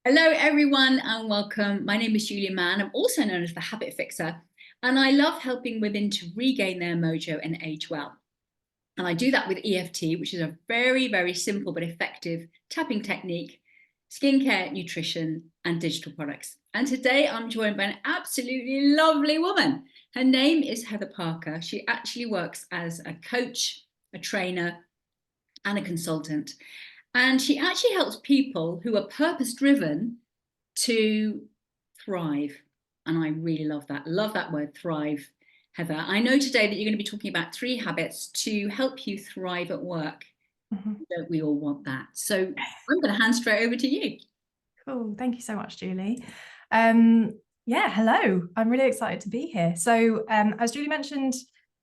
Hello, everyone, and welcome. My name is Julia Mann. I'm also known as the Habit Fixer, and I love helping women to regain their mojo and age well. And I do that with EFT, which is a very, very simple but effective tapping technique, skincare, nutrition, and digital products. And today I'm joined by an absolutely lovely woman. Her name is Heather Parker. She actually works as a coach, a trainer, and a consultant. And she actually helps people who are purpose driven to thrive. And I really love that. Love that word, thrive, Heather. I know today that you're going to be talking about 3 habits to help you thrive at work. Mhm. Don't we all want that? So I'm going to hand straight over to you. Cool. Thank you so much, Julie. Yeah, hello. I'm really excited to be here. So, as Julie mentioned,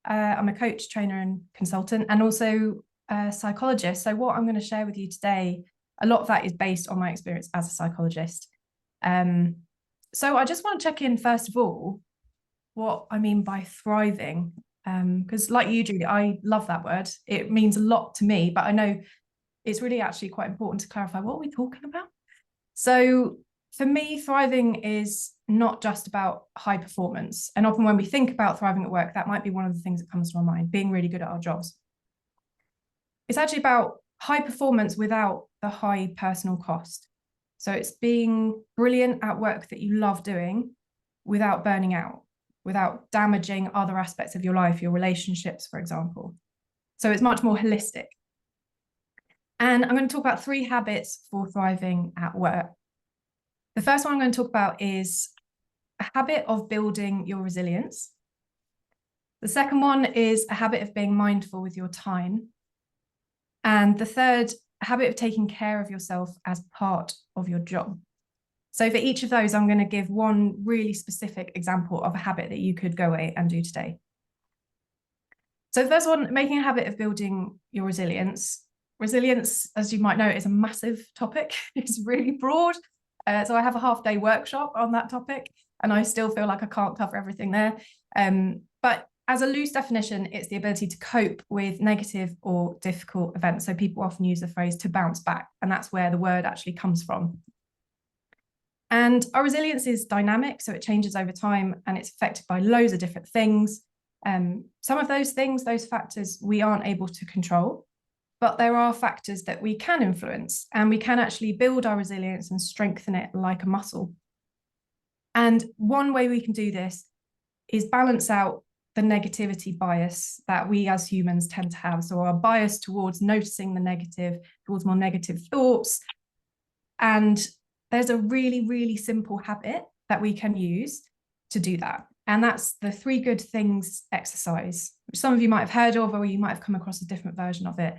I'm a coach, trainer, and consultant, and also a psychologist. So, what I'm going to share with you today, a lot of that is based on my experience as a psychologist. Um, so, I just want to check in first of all what I mean by thriving, because, like you, Julie, I love that word. It means a lot to me, but I know it's really actually quite important to clarify what are we talking about. So for me, thriving is not just about high performance. And often when we think about thriving at work, that might be one of the things that comes to our mind, being really good at our jobs. It's actually about high performance without the high personal cost. So it's being brilliant at work that you love doing without burning out, without damaging other aspects of your life, your relationships, for example. So it's much more holistic. And I'm going to talk about 3 habits for thriving at work. The first one I'm going to talk about is a habit of building your resilience. The second one is a habit of being mindful with your time. And the third, a habit of taking care of yourself as part of your job. So for each of those, I'm going to give one really specific example of a habit that you could go away and do today. So the first one, making a habit of building your resilience. Resilience, as you might know, is a massive topic. It's really broad. So I have a half-day workshop on that topic, and I still feel like I can't cover everything there. But as a loose definition, it's the ability to cope with negative or difficult events. So people often use the phrase to bounce back, and that's where the word actually comes from. And our resilience is dynamic, so it changes over time, and it's affected by loads of different things. Some of those things, those factors, we aren't able to control, but there are factors that we can influence, and we can actually build our resilience and strengthen it like a muscle. And one way we can do this is balance out the negativity bias that we as humans tend to have. So our bias towards noticing the negative, towards more negative thoughts. And there's a really, really simple habit that we can use to do that. And that's the 3 good things exercise, which some of you might have heard of, or you might have come across a different version of it.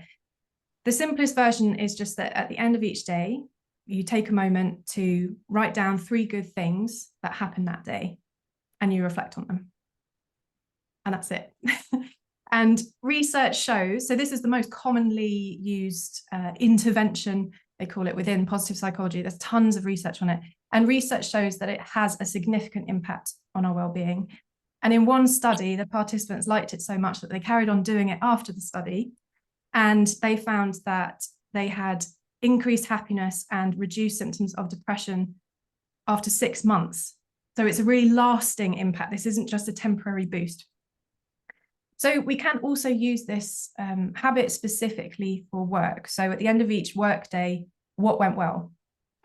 The simplest version is just that at the end of each day, you take a moment to write down 3 good things that happened that day, and you reflect on them. And that's it. And research shows, so this is the most commonly used intervention, they call it, within positive psychology. There's tons of research on it. And research shows that it has a significant impact on our well-being. And in one study, the participants liked it so much that they carried on doing it after the study. And they found that they had increased happiness and reduced symptoms of depression after 6 months. So it's a really lasting impact. This isn't just a temporary boost. So we can also use this habit specifically for work. So at the end of each work day, what went well?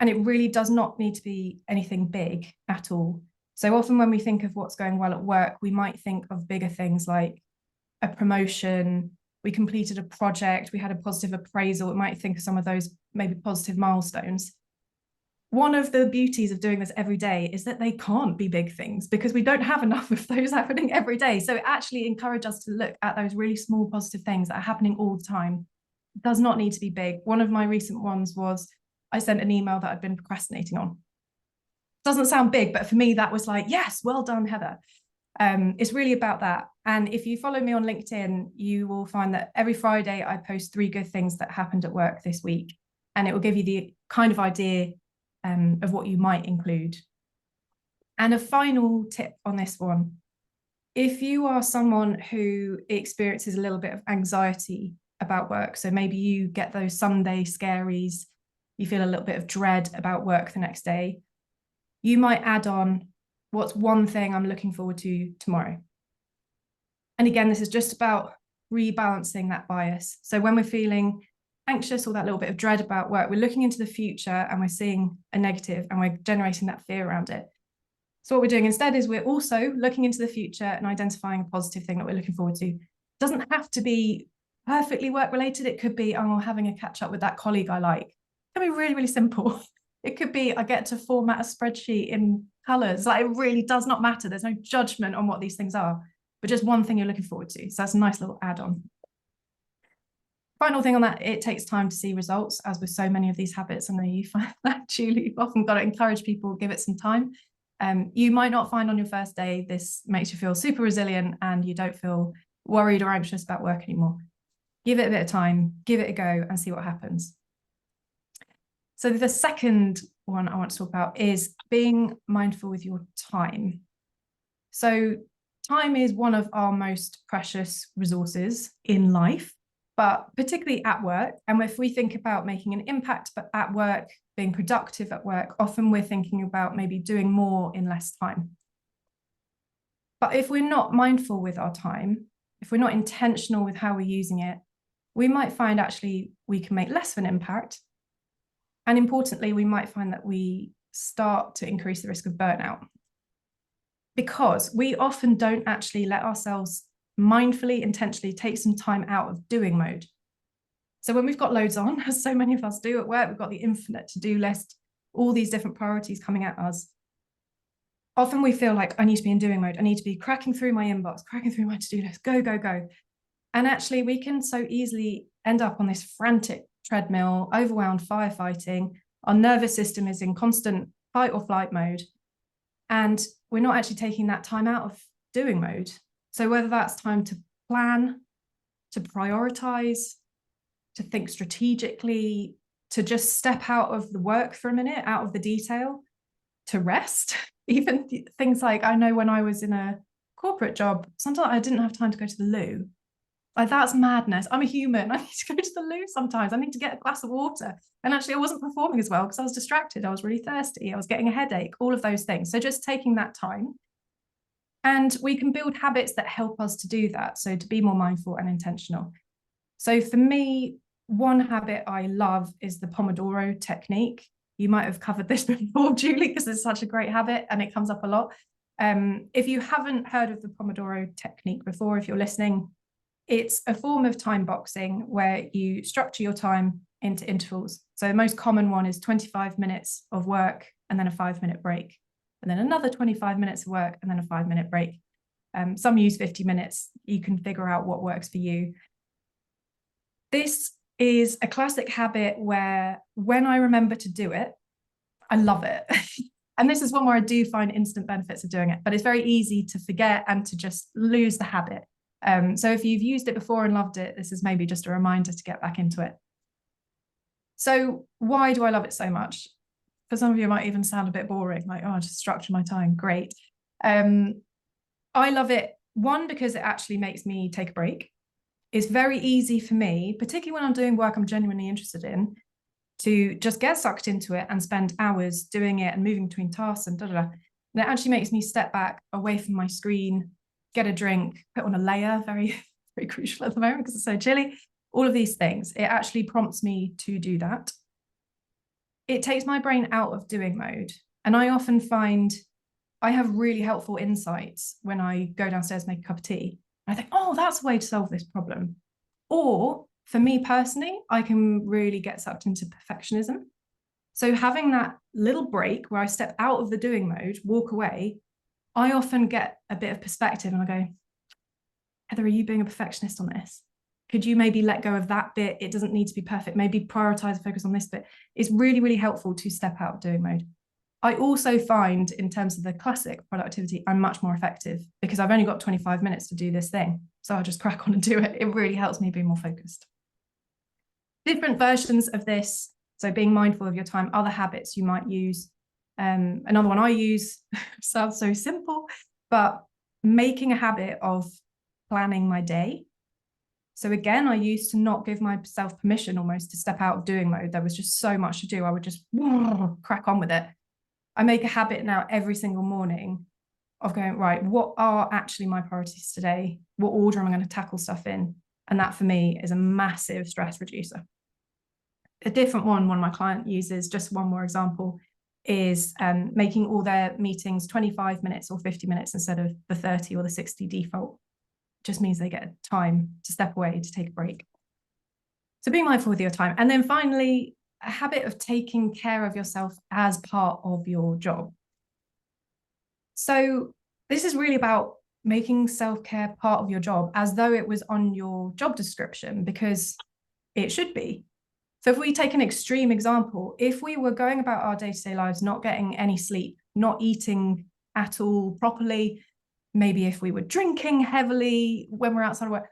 And it really does not need to be anything big at all. So often when we think of what's going well at work, we might think of bigger things like a promotion, we completed a project, we had a positive appraisal. We might think of some of those maybe positive milestones. One of the beauties of doing this every day is that they can't be big things because we don't have enough of those happening every day. So actually encourage us to look at those really small positive things that are happening all the time. It does not need to be big. One of my recent ones was I sent an email that I'd been procrastinating on. Doesn't sound big, but for me, that was like, yes, well done, Heather. It's really about that. And if you follow me on LinkedIn, you will find that every Friday I post 3 good things that happened at work this week. And it will give you the kind of idea of what you might include. And a final tip on this one, if you are someone who experiences a little bit of anxiety about work, so maybe you get those Sunday scaries, you feel a little bit of dread about work the next day, you might add on, what's one thing I'm looking forward to tomorrow? And again, this is just about rebalancing that bias. So when we're feeling anxious or that little bit of dread about work, we're looking into the future and we're seeing a negative and we're generating that fear around it. So what we're doing instead is we're also looking into the future and identifying a positive thing that we're looking forward to. It doesn't have to be perfectly work related. It could be, oh, having a catch up with that colleague I like. It can be really, really simple. It could be, I get to format a spreadsheet in colors. Like, it really does not matter. There's no judgment on what these things are, but just one thing you're looking forward to. So that's a nice little add-on. Final thing on that, it takes time to see results, as with so many of these habits. I know you find that, Julie. You've often got to encourage people, give it some time. You might not find on your first day this makes you feel super resilient and you don't feel worried or anxious about work anymore. Give it a bit of time, give it a go and see what happens. So the second one I want to talk about is being mindful with your time. So time is one of our most precious resources in life, but particularly at work. And if we think about making an impact at work, being productive at work, often we're thinking about maybe doing more in less time. But if we're not mindful with our time, if we're not intentional with how we're using it, we might find actually we can make less of an impact. And importantly, we might find that we start to increase the risk of burnout, because we often don't actually let ourselves mindfully, intentionally take some time out of doing mode. So when we've got loads on, as so many of us do at work, we've got the infinite to-do list, all these different priorities coming at us. Often we feel like, I need to be in doing mode. I need to be cracking through my inbox, cracking through my to-do list, go, go, go. And actually we can so easily end up on this frantic treadmill, overwhelmed firefighting. Our nervous system is in constant fight or flight mode. And we're not actually taking that time out of doing mode. So whether that's time to plan, to prioritize, to think strategically, to just step out of the work for a minute, out of the detail, to rest. Even things like, I know when I was in a corporate job, sometimes I didn't have time to go to the loo. Like, that's madness. I'm a human. I need to go to the loo sometimes. I need to get a glass of water. And actually I wasn't performing as well because I was distracted. I was really thirsty. I was getting a headache, all of those things. So just taking that time. And we can build habits that help us to do that. So to be more mindful and intentional. So for me, one habit I love is the Pomodoro technique. You might have covered this before, Julie, because it's such a great habit and it comes up a lot. If you haven't heard of the Pomodoro technique before, if you're listening, it's a form of time boxing where you structure your time into intervals. So the most common one is 25 minutes of work and then a 5-minute break, and then another 25 minutes of work and then a 5-minute break. Some use 50 minutes. You can figure out what works for you. This is a classic habit where when I remember to do it, I love it. And this is one where I do find instant benefits of doing it, but it's very easy to forget and to just lose the habit. So if you've used it before and loved it, this is maybe just a reminder to get back into it. So why do I love it so much? For some of you, it might even sound a bit boring, like, oh, I just structure my time, great. I love it, one, because it actually makes me take a break. It's very easy for me, particularly when I'm doing work I'm genuinely interested in, to just get sucked into it and spend hours doing it and moving between tasks and da-da-da. And it actually makes me step back away from my screen, get a drink, put on a layer, very, very crucial at the moment because it's so chilly. All of these things, it actually prompts me to do that. It takes my brain out of doing mode. And I often find I have really helpful insights when I go downstairs and make a cup of tea. I think, oh, that's a way to solve this problem. Or for me personally, I can really get sucked into perfectionism. So having that little break where I step out of the doing mode, walk away, I often get a bit of perspective and I go, Heather, are you being a perfectionist on this? Could you maybe let go of that bit? It doesn't need to be perfect. Maybe prioritize and focus on this bit. It's really, really helpful to step out of doing mode. I also find, in terms of the classic productivity, I'm much more effective because I've only got 25 minutes to do this thing. So I'll just crack on and do it. It really helps me be more focused. Different versions of this. So being mindful of your time, other habits you might use. Another one I use sounds so simple, but making a habit of planning my day. So again, I used to not give myself permission almost to step out of doing mode. There was just so much to do. I would just crack on with it. I make a habit now every single morning of going, right, what are actually my priorities today? What order am I going to tackle stuff in? And that for me is a massive stress reducer. A different one of my clients uses, just one more example, is making all their meetings 25 minutes or 50 minutes instead of the 30 or the 60 default. Just means they get time to step away, to take a break. So be mindful with your time. And then finally, a habit of taking care of yourself as part of your job. So this is really about making self-care part of your job as though it was on your job description, because it should be. So if we take an extreme example, if we were going about our day-to-day lives, not getting any sleep, not eating at all properly, maybe if we were drinking heavily when we're outside of work,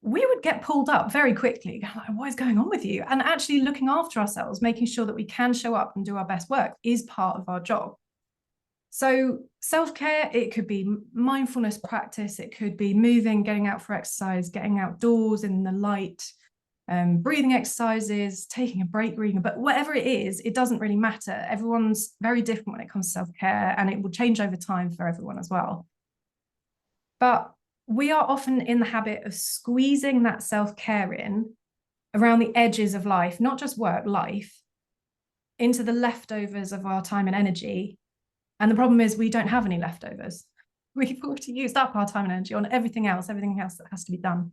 we would get pulled up very quickly. Like, what is going on with you? And actually looking after ourselves, making sure that we can show up and do our best work is part of our job. So self-care, it could be mindfulness practice, it could be moving, getting out for exercise, getting outdoors in the light, breathing exercises, taking a break, reading, but whatever it is, it doesn't really matter. Everyone's very different when it comes to self-care, and it will change over time for everyone as well. But we are often in the habit of squeezing that self-care in around the edges of life, not just work, life, into the leftovers of our time and energy. And the problem is we don't have any leftovers. We've already used up our time and energy on everything else that has to be done.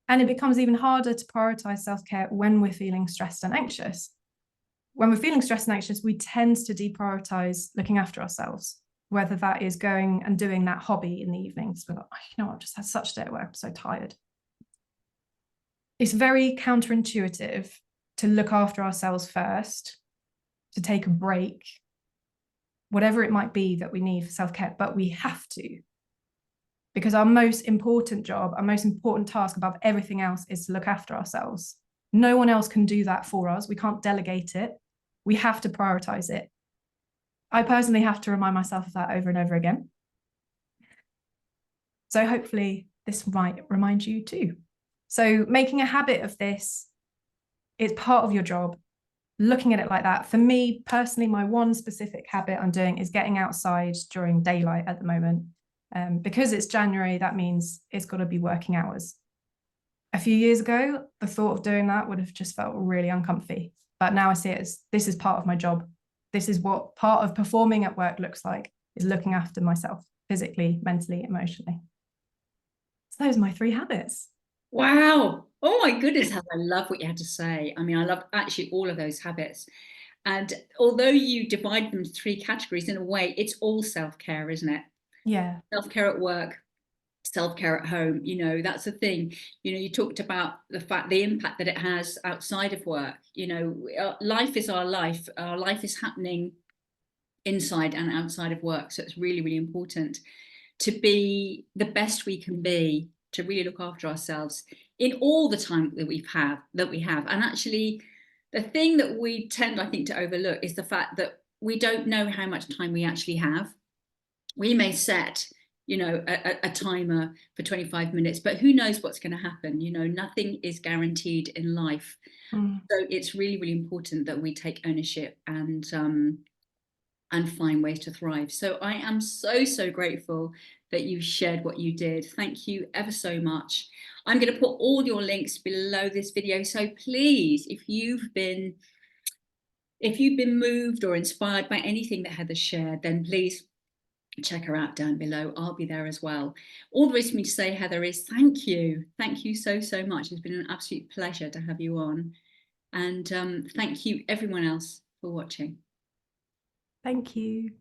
And it becomes even harder to prioritize self-care when we're feeling stressed and anxious. When we're feeling stressed and anxious, we tend to deprioritize looking after ourselves, whether that is going and doing that hobby in the evenings. We're like, oh, you know what, I've just had such a day at work, I'm so tired. It's very counterintuitive to look after ourselves first, to take a break, whatever it might be that we need for self-care, but we have to. Because our most important job, our most important task above everything else is to look after ourselves. No one else can do that for us. We can't delegate it. We have to prioritize it. I personally have to remind myself of that over and over again. So hopefully this might remind you too. So making a habit of this is part of your job, looking at it like that. For me personally, my one specific habit I'm doing is getting outside during daylight at the moment. Because it's January, that means it's got to be working hours. A few years ago, the thought of doing that would have just felt really uncomfy. But now I see it as this is part of my job. This is what part of performing at work looks like, is looking after myself physically, mentally, emotionally. So those are my 3 habits. Wow. Oh my goodness, Heather, I love what you had to say. I mean, I love actually all of those habits. And although you divide them into 3 categories, in a way, it's all self-care, isn't it? Yeah. Self-care at work, self-care at home, that's the thing. You talked about the impact that it has outside of work. Life is our life. Our life is happening inside and outside of work. So it's really, really important to be the best we can be, to really look after ourselves in all the time that we have. And actually, the thing that we tend, I think, to overlook is the fact that we don't know how much time we actually have. We may set a timer for 25 minutes, but who knows what's going to happen. Nothing is guaranteed in life. So it's really, really important that we take ownership and find ways to thrive. So I am so, so grateful that you shared what you did. Thank you ever so much. I'm going to put all your links below this video. So please, if you've been moved or inspired by anything that Heather shared, then please check her out down below. I'll be there as well. All there is for me to say, Heather, is thank you. Thank you so, so much. It's been an absolute pleasure to have you on. And thank you everyone else for watching. Thank you.